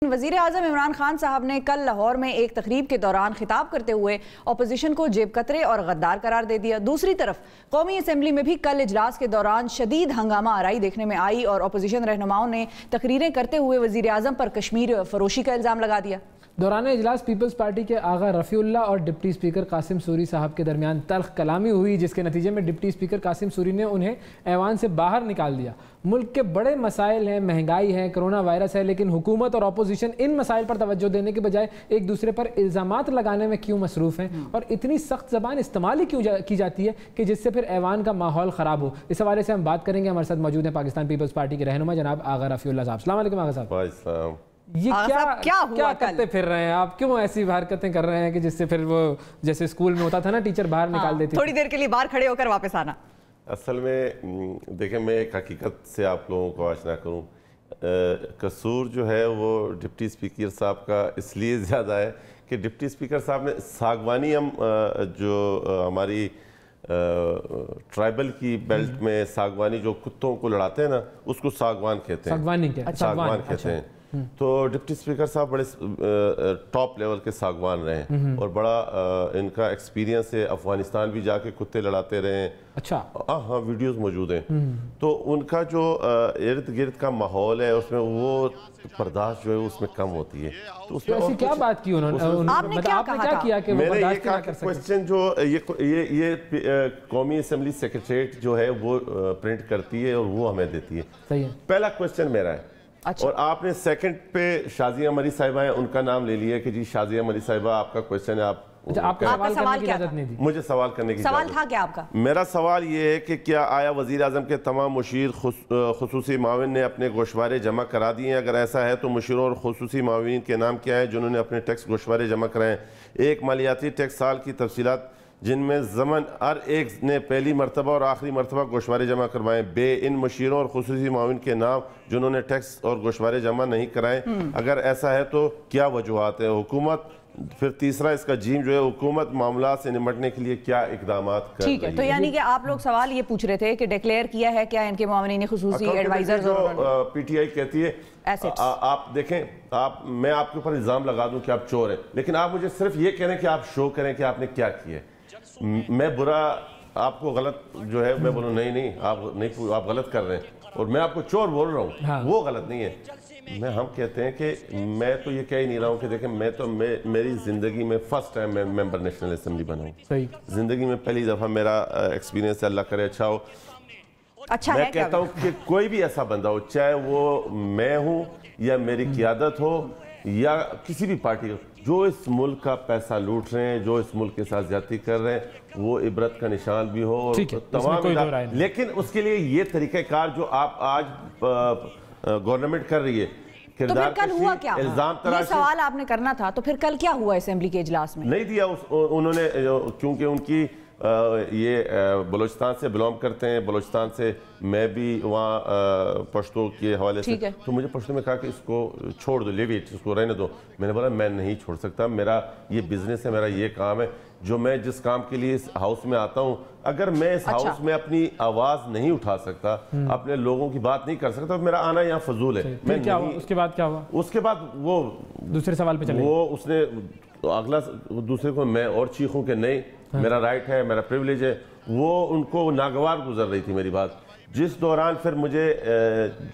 وزیر اعظم عمران خان صاحب نے کل لاہور میں ایک تقریب کے دوران خطاب کرتے ہوئے اپوزیشن کو جیب کترے اور غدار قرار دے دیا۔ دوسری طرف قومی اسمبلی میں بھی کل اجلاس کے دوران شدید ہنگامہ آرائی دیکھنے میں آئی اور اپوزیشن رہنماؤں نے تقریریں کرتے ہوئے وزیر اعظم پر کشمیر فروشی کا الزام لگا دیا۔ دوران اجلاس پیپلز پارٹی کے آغا رفیع اللہ اور ڈپٹی اسپیکر قاسم سوری صاحب کے درمیان تلخ کلامی ہوئی، جس کے نتیجے میں ڈپٹی اسپیکر قاسم سوری نے انہیں ایوان سے باہر نکال دیا۔ ملک کے بڑے مسائل ہیں، مہنگائی ہے، کرونا وائرس ہے، لیکن حکومت اور اپوزیشن ان مسائل پر توجہ دینے کے بجائے ایک دوسرے پر الزامات لگانے میں کیوں مصروف ہیں اور اتنی سخت زبان استعمال ہی کیوں کی جاتی ہے کہ جس سے پھر ایوان کا ماحول خراب ہو۔ اس حوالے سے ہم بات کریں گے۔ ہمارے ساتھ موجود ہیں پاکستان پیپلز پارٹی کے رہنما جناب آغا رفیع اللہ صاحب۔ السلام علیکم آغا صاحب۔ یہ کیا کرتے پھر رہے ہیں آپ؟ کیوں ایسی حرکتیں کر رہے ہیں کہ جس سے پھر وہ جیسے اسکول میں ہوتا تھا نا، ٹیچر باہر نکال دیتی، تھوڑی دیر کے لیے باہر کھڑے ہو کر واپس آنا؟ اصل میں دیکھیں، میں ایک حقیقت سے آپ لوگوں کو آشنا کروں۔ قصور جو ہے وہ ڈپٹی اسپیکر صاحب کا اس لیے زیادہ ہے کہ ڈپٹی اسپیکر صاحب نے ساگوانی، ہم جو ہماری ٹرائبل کی بیلٹ میں ساگوانی جو کتوں کو لڑاتے ہیں نا، اس کو ساگوان کہتے ہیں، ساگوان کہتے ہیں۔ تو ڈپٹی اسپیکر صاحب بڑے ٹاپ لیول کے ساگوان رہے ہیں اور بڑا ان کا ایکسپیرینس ہے۔ افغانستان بھی جا کے کتے لڑاتے رہے ہیں۔ اچھا، ہاں، ویڈیوز موجود ہیں۔ تو ان کا جو ارد گرد کا ماحول ہے اس میں وہ برداشت جو ہے اس میں کم ہوتی ہے۔ تو اس میں ایسی کیا بات کی انہوں نے؟ آپ نے کیا کیا کہ وہ برداشت نہ کر سکے؟ کوسچن جو یہ قومی اسمبلی سیکریٹریٹ جو ہے وہ پرنٹ کرتی ہے اور وہ ہمیں دیتی ہے۔ صحیح ہے۔ پہلا کوسچن میرا ہے، اور آپ نے سیکنڈ پہ شازیہ مری صاحبہ ہے، ان کا نام لے لیا کہ جی شازیہ مری صاحبہ آپ کا کوسچن ہے، آپ کا سوال کیا تھا؟ مجھے سوال کرنے کی سوال تھا کیا آپ کا؟ میرا سوال یہ ہے کہ کیا آیا وزیر اعظم کے تمام مشیر خصوصی معاون نے اپنے گوشوارے جمع کرا دیے ہیں؟ اگر ایسا ہے تو مشیروں اور خصوصی معاونین کے نام کیا ہیں جنہوں نے اپنے ٹیکس گوشوارے جمع کرائے ہیں؟ ایک مالیاتی ٹیکس سال کی تفصیلات جن میں ضمن ہر ایک نے پہلی مرتبہ اور آخری مرتبہ گوشوارے جمع کروائیں۔ ان مشیروں اور خصوصی معاون کے نام جنہوں نے ٹیکس اور گوشوارے جمع نہیں کرائے، اگر ایسا ہے تو کیا وجوہات ہیں؟ حکومت، پھر تیسرا اس کا جیم جو ہے، حکومت معاملات سے نمٹنے کے لیے کیا اقدامات کر رہی ہے؟ ٹھیک ہے، تو یعنی کہ آپ لوگ سوال یہ پوچھ رہے تھے کہ ڈیکلیئر کیا ہے کیا ان کے معاونین خصوصی ایڈوائزرز؟ پی ٹی آئی کہتی ہے آپ دیکھیں، میں آپ کے اوپر الزام لگا دوں کہ آپ چور ہیں، لیکن آپ مجھے صرف یہ کہہ رہے ہیں کہ آپ شو کریں کہ آپ نے کیا کیا ہے۔ میں برا آپ کو غلط جو ہے میں بولوں نہیں آپ غلط کر رہے ہیں اور میں آپ کو چور بول رہا ہوں، وہ غلط نہیں ہے۔ ہم کہتے ہیں کہ میں تو یہ کہہ ہی نہیں رہا ہوں کہ دیکھیں میری زندگی میں فرسٹ ٹائم میں ممبر نیشنل اسمبلی بنا ہوں، زندگی میں پہلی دفعہ میرا ایکسپیرینس ہے، اللہ کرے اچھا ہو۔ میں کہتا ہوں کہ کوئی بھی ایسا بندہ ہو، چاہے وہ میں ہوں یا میری قیادت ہو یا کسی بھی پارٹی ہو، جو اس ملک کا پیسہ لوٹ رہے ہیں، جو اس ملک کے ساتھ زیادتی کر رہے ہیں، وہ عبرت کا نشان بھی ہو اور تمام، لیکن اس کے لیے یہ طریقہ کار جو آپ آج گورنمنٹ کر رہی ہے، تو پھر کل ہوا کیا؟ یہ سوال آپ نے کرنا تھا، تو پھر کل کیا ہوا اسمبلی کے اجلاس میں؟ نہیں دیا انہوں نے، کیونکہ ان کی یہ بلوچستان سے بلونگ کرتے ہیں، بلوچستان سے میں بھی وہاں پشتو کے حوالے سے، تو مجھے پشتو میں کہا کہ اس کو چھوڑ دو، لیویٹ، اس کو رہنے دو۔ میں نے بولا میں نہیں چھوڑ سکتا، میرا یہ بزنس ہے، میرا یہ کام ہے، جو میں جس کام کے لیے اس ہاؤس میں آتا ہوں، اگر میں اس ہاؤس میں اپنی آواز نہیں اٹھا سکتا، اپنے لوگوں کی بات نہیں کر سکتا، تو میرا آنا یہاں فضول ہے۔ اس کے بعد کیا ہوا؟ اس کے بعد وہ دوسرے سوال پہ چلے، وہ اس نے اگلا دوسرے کو میں اور چیخوں کہ نہیں میرا رائٹ ہے، میرا پریولیج ہے، وہ ان کو ناگوار گزر رہی تھی میری بات، جس دوران پھر مجھے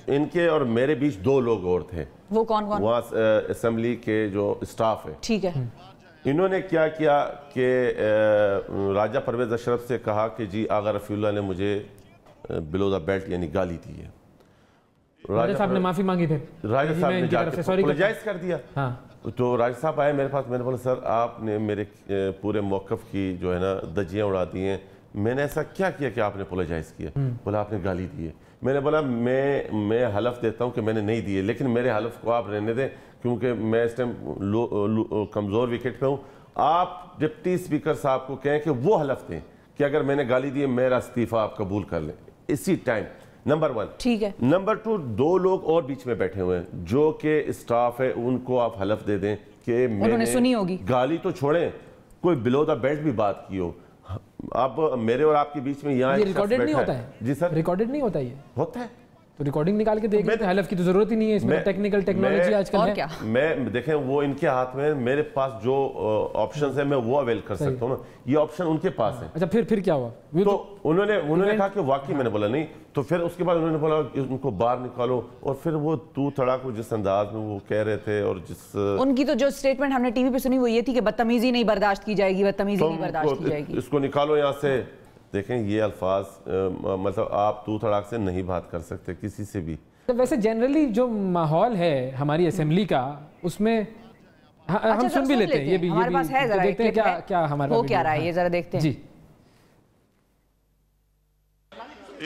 ان کے اور میرے بیچ دو لوگ اور تھے۔ وہ کون؟ وہاں اسمبلی کے جو اسٹاف ہے، ٹھیک ہے، انہوں نے کیا کیا کہ راجہ پرویز اشرف سے کہا کہ جی آغا رفیع اللہ نے مجھے بلو دا بیلٹ یعنی گالی دی ہے۔ راجہ صاحب نے معافی مانگی تھے، راجہ صاحب نے جا کے اپولوجائز کر دیا۔ تو راجہ صاحب آئے میرے پاس، میں نے بولا سر آپ نے میرے پورے موقف کی جو ہے نا دجیاں اڑا دی ہیں، میں نے ایسا کیا کیا کہ آپ نے اپولوجائز کیا؟ بولا آپ نے گالی دی ہے۔ میں نے بولا میں حلف دیتا ہوں کہ میں نے نہیں دی ہے، لیکن میرے حلف کو آپ رہنے دیں کیونکہ میں اس ٹائم کمزور وکٹ پہ ہوں۔ آپ ڈپٹی اسپیکر صاحب کو کہیں کہ وہ حلف دیں کہ اگر میں نے گالی دی ہے میرا استعفیٰ آپ قبول کر لیں اسی ٹائم۔ نمبر 1، ٹھیک ہے۔ نمبر 2، دو لوگ اور بیچ میں بیٹھے ہوئے ہیں جو کہ اسٹاف ہے، ان کو آپ حلف دے دیں کہ میں نے سنی ہوگی، گالی تو چھوڑیں، کوئی بلو دا بیلٹ بھی بات کی ہو۔ اب میرے اور آپ کے بیچ میں یہاں یہ ریکارڈڈ نہیں ہوتا ہے؟ جی سر، ریکارڈڈ نہیں ہوتا، یہ ہوتا ہے، تو ریکارڈنگ نکال کے دیکھ لیتے ہیں, حلف کی تو ضرورت ہی نہیں ہے اس میں, ٹیکنیکل ٹیکنالوجی آج کل ہے. میں دیکھیں وہ ان کے ہاتھ میں, میرے پاس جو آپشنز ہیں میں وہ اویل کر سکتا ہوں نا, یہ آپشن ان کے پاس ہے. اچھا پھر کیا ہوا؟ تو انہوں نے کہا کہ واقعی, میں نے بولا نہیں, تو پھر اس کے بعد انہوں نے بولا کہ ان کو باہر نکالو, اور پھر وہ تو تڑاک جس انداز میں وہ کہہ رہے تھے, اور جس ان کی تو جو سٹیٹمنٹ ہم نے ٹی وی پہ سنی وہ یہ تھی کہ بدتمیزی نہیں برداشت کی جائے گی, بدتمیزی نہیں برداشت کی جائے گی, اس کو نکالو یہاں سے. دیکھیں یہ الفاظ مطلب آپ تو تڑاک سے نہیں بات کر سکتے کسی سے بھی. ویسے جنرلی جو ماحول ہے ہماری اسمبلی کا, اس میں ہم سن بھی لیتے ہیں, یہ بھی ہمارے پاس ہے, ذرا دیکھتے ہیں کیا ہمارا وہ کیا رہا ہے, یہ ذرا دیکھتے ہیں. جی,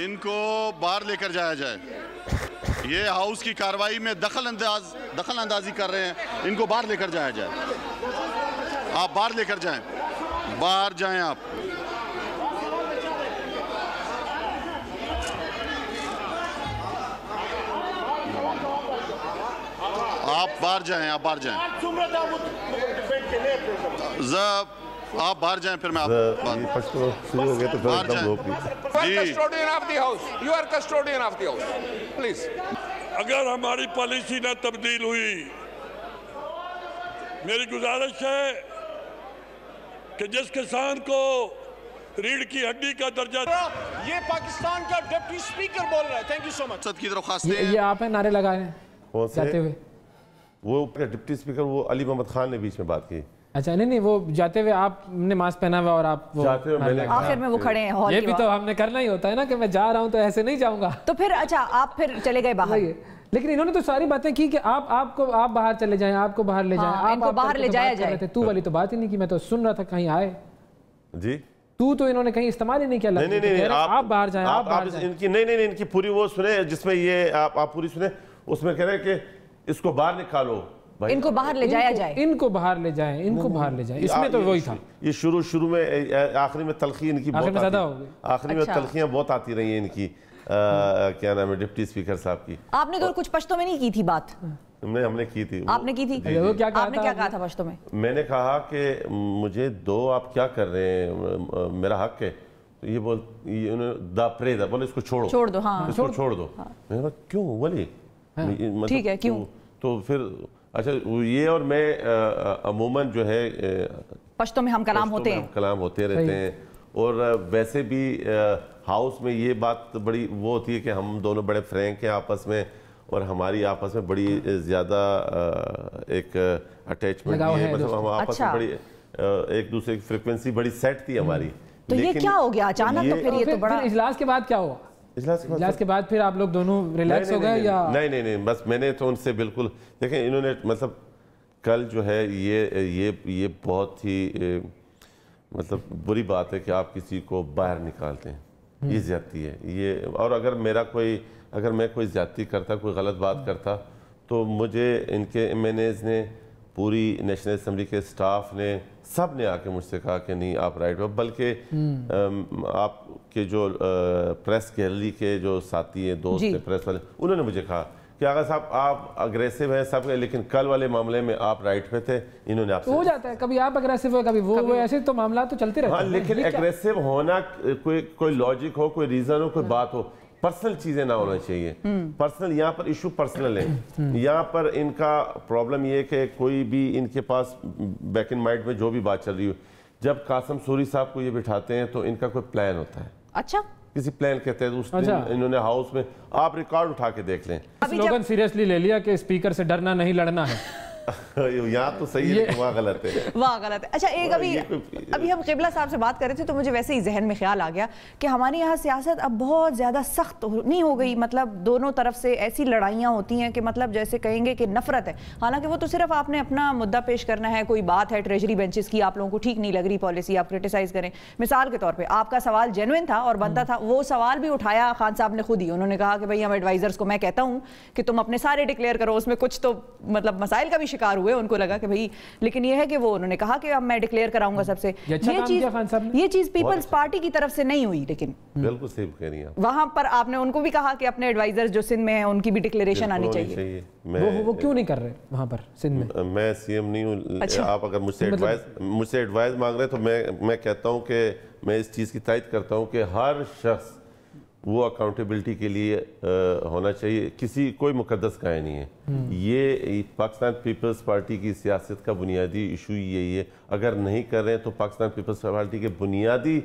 ان کو باہر لے کر جایا جائے, یہ ہاؤس کی کارروائی میں دخل اندازی کر رہے ہیں, ان کو باہر لے کر جایا جائے. آپ باہر لے کر جائیں, باہر جائیں, آپ باہر جائیں, آپ باہر جائیں, آپ باہر جائیں, پھر میں آپ باہر جائیں. اگر ہماری پالیسی نہ تبدیل ہوئی, میری گزارش ہے کہ جس کسان کو ریڑھ کی ہڈی کا درجہ, یہ پاکستان کا ڈپٹی سپیکر بول رہا ہے. تھینک یو سو مچ. کی درخواست ہے, یہ آپ ہیں نعرے لگا رہے ہیں جاتے ہوئے. وہ ڈپٹی سپیکر وہ علی محمد خان نے بیچ میں بات کی. اچھا نہیں, وہ جاتے ہوئے آپ نے ماسک پہنا ہوا اور آپ آخر میں وہ کھڑے ہیں, یہ بھی تو ہم نے کرنا ہی ہوتا ہے نا کہ میں جا رہا ہوں تو ایسے نہیں جاؤں گا. تو پھر اچھا آپ پھر چلے گئے باہر, لیکن انہوں نے تو ساری باتیں کی کہ آپ باہر چلے جائیں, آپ کو باہر لے جائیں, ان کو باہر لے جایا جائے. تو والی تو بات ہی نہیں کی, میں تو سن رہا تھا کہیں آئے جی, تو انہوں نے کہیں استعمال ہی نہیں کیا. نہیں, آپ باہر جائیں, آپ باہر جائیں. ان کی نہیں, ان کی پوری وہ سنیں جس میں یہ آپ پوری سنیں, اس میں کہہ رہے ہیں کہ اس کو باہر نکالو, ان کو باہر لے جایا جائے, ان کو باہر لے جائیں, ان کو باہر لے جائیں. اس میں تو وہی تھا. یہ شروع میں آخری میں تلخی ان کی بہت آخری میں تلخیاں بہت آتی رہی ہیں ان کی, کیا نام ہے, ڈپٹی سپیکر صاحب کی. آپ نے تو کچھ پشتوں میں نہیں کی تھی بات, ہم نے کی تھی. آپ نے کی تھی, آپ نے کیا کہا تھا پشتوں میں؟ میں نے کہا کہ مجھے دو, آپ کیا کر رہے ہیں, میرا حق ہے. یہ دا پرے دا, بولے اس کو چھوڑ دو, اس کو چھوڑ دو. میں نے کہا کیوں ولی, ٹھیک ہے کیوں, تو پھر اچھا یہ, اور میں عموماً جو ہے پشتوں میں ہم کلام ہوتے رہتے ہیں, اور ویسے بھی ہاؤس میں یہ بات بڑی وہ ہوتی ہے کہ ہم دونوں بڑے فرینک ہیں آپس میں, اور ہماری آپس میں بڑی زیادہ ایک اٹیچمنٹ ہے, مطلب ہم آپس میں بڑی ایک دوسرے کی فریکوینسی بڑی سیٹ تھی ہماری. تو یہ کیا ہو گیا اچانک؟ تو پھر یہ تو بڑا, اجلاس کے بعد کیا ہوا؟ اجلاس کے بعد پھر آپ لوگ دونوں ریلیکس ہو گئے یا نہیں, بس میں نے تو ان سے بالکل, دیکھیں انہوں نے مطلب کل جو ہے یہ بہت ہی مطلب بری بات ہے کہ آپ کسی کو باہر نکالتے ہیں, یہ زیادتی ہے یہ. اور اگر میں کوئی زیادتی کرتا, کوئی غلط بات کرتا, تو مجھے ان کے ایم این ایز نے, پوری نیشنل اسمبلی کے سٹاف نے, سب نے آ کے مجھ سے کہا کہ نہیں آپ رائٹ ہو. بلکہ آپ کے جو پریس گیلری کے جو ساتھی ہیں, دوست ہیں پریس والے, انہوں نے مجھے کہا کہ آغا صاحب آپ اگریسو ہیں سب, لیکن کل والے معاملے میں آپ رائٹ پہ تھے. انہوں نے آپ سے ہو جاتا ہے, کبھی آپ اگریسو ہوئے, کبھی وہ ایسے تو معاملات تو چلتے رہتے ہیں. ہاں, لیکن اگریسو ہونا کوئی لاجک ہو, کوئی ریزن ہو, کوئی بات ہو, پرسنل چیزیں نہ ہونا چاہیے. پرسنل, یہاں پر ایشو پرسنل ہے. یہاں پر ان کا پرابلم یہ کہ کوئی بھی ان کے پاس بیک ان مائنڈ میں جو بھی بات چل رہی ہو, جب قاسم سوری صاحب کو یہ بٹھاتے ہیں تو ان کا کوئی پلان ہوتا ہے. اچھا, کسی پلان کہتے ہیں, اس دن انہوں نے ہاؤس میں, آپ ریکارڈ اٹھا کے دیکھ لیں, سلوگن سیریسلی لے لیا کہ اسپیکر سے ڈرنا نہیں لڑنا ہے. یہاں تو صحیح ہے, وہاں غلط ہے, وہاں غلط ہے. اچھا ایک ابھی ہم قبلہ صاحب سے بات کر رہے تھے تو مجھے ویسے ہی ذہن میں خیال آ گیا کہ ہمارے یہاں سیاست اب بہت زیادہ سخت نہیں ہو گئی, مطلب دونوں طرف سے ایسی لڑائیاں ہوتی ہیں کہ مطلب جیسے کہیں گے کہ نفرت ہے. حالانکہ وہ تو صرف آپ نے اپنا مدعا پیش کرنا ہے, کوئی بات ہے ٹریجری بینچز کی, آپ لوگوں کو ٹھیک نہیں لگ رہی پالیسی, آپ کرٹیسائز کریں. مثال کے طور پہ آپ کا سوال جینوئن تھا اور بنتا تھا, وہ سوال بھی اٹھایا خان صاحب نے خود ہی. انہوں نے کہا کہ بھئی ہم ایڈوائزرز کو میں کہتا ہوں کہ تم اپنے سارے ڈکلیئر کرو, اس میں کچھ تو مطلب مسائل کا بھی شکار ہوئے, ان کو لگا کہ بھئی, لیکن یہ ہے کہ وہ انہوں نے کہا کہ اب میں ڈکلیئر کراؤں گا سب سے. یہ چیز پیپلز پارٹی کی طرف سے نہیں ہوئی, لیکن بالکل صحیح کہہ رہی ہیں وہاں پر آپ نے ان کو بھی کہا کہ اپنے ایڈوائزرز جو سندھ میں ہیں ان کی بھی ڈکلیریشن آنی چاہیے. وہ کیوں نہیں کر رہے وہاں پر سندھ میں؟ میں سی ایم نہیں ہوں. آپ اگر مجھ سے ایڈوائز مانگ رہے تو میں کہتا ہوں کہ میں اس چیز کی تائید کرتا ہوں کہ ہر شخص وہ اکاؤنٹیبلٹی کے لیے ہونا چاہیے. کوئی مقدس گائے نہیں ہے. یہ پاکستان پیپلز پارٹی کی سیاست کا بنیادی ایشو یہی ہے. اگر نہیں کر رہے ہیں تو پاکستان پیپلز پارٹی کے بنیادی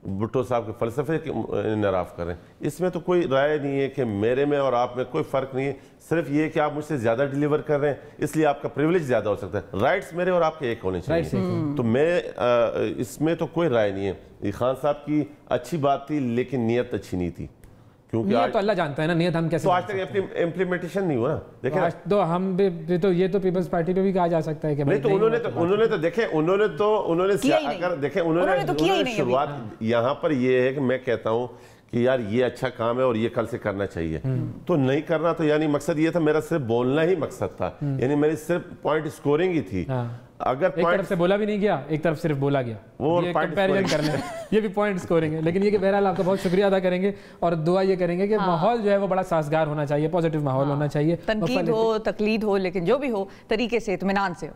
بھٹو صاحب کے فلسفے کے انحراف کر رہے ہیں. اس میں تو کوئی رائے نہیں ہے کہ میرے میں اور آپ میں کوئی فرق نہیں ہے. صرف یہ کہ آپ مجھ سے زیادہ ڈیلیور کر رہے ہیں اس لیے آپ کا پریولیج زیادہ ہو سکتا ہے. رائٹس میرے اور آپ کے ایک ہونے چاہیے. تو میں اس میں تو کوئی رائے نہیں ہے. خان صاحب کی اچھی بات تھی لیکن نیت اچھی نہیں تھی. نیت تو اللہ جانتا ہے نا, نیت ہم کیسے. تو آج تک امپلیمنٹیشن نہیں ہوا نا. دیکھیں تو ہم بھی تو یہ تو پیپلز پارٹی پہ بھی کہا جا سکتا ہے کہ نہیں. تو انہوں نے تو دیکھیں انہوں نے اگر دیکھیں انہوں نے شروعات یہاں پر یہ ہے کہ میں کہتا ہوں کہ یار یہ اچھا کام ہے اور یہ کل سے کرنا چاہیے. تو نہیں کرنا تو یعنی مقصد یہ تھا, میرا صرف بولنا ہی مقصد تھا, یعنی میری صرف پوائنٹ سکورنگ ہی تھی. اگر ایک طرف سے بولا بھی نہیں گیا, ایک طرف صرف بولا گیا, یہ کمپیریزن کرنا ہے, یہ بھی پوائنٹ سکورنگ ہے. لیکن یہ کہ بہرحال آپ کا بہت شکریہ ادا کریں گے اور دعا یہ کریں گے کہ ماحول جو ہے وہ بڑا سازگار ہونا چاہیے, پازیٹیو ماحول ہونا چاہیے. تنقید ہو, تقلید ہو, لیکن جو بھی ہو طریقے سے, اطمینان سے ہو.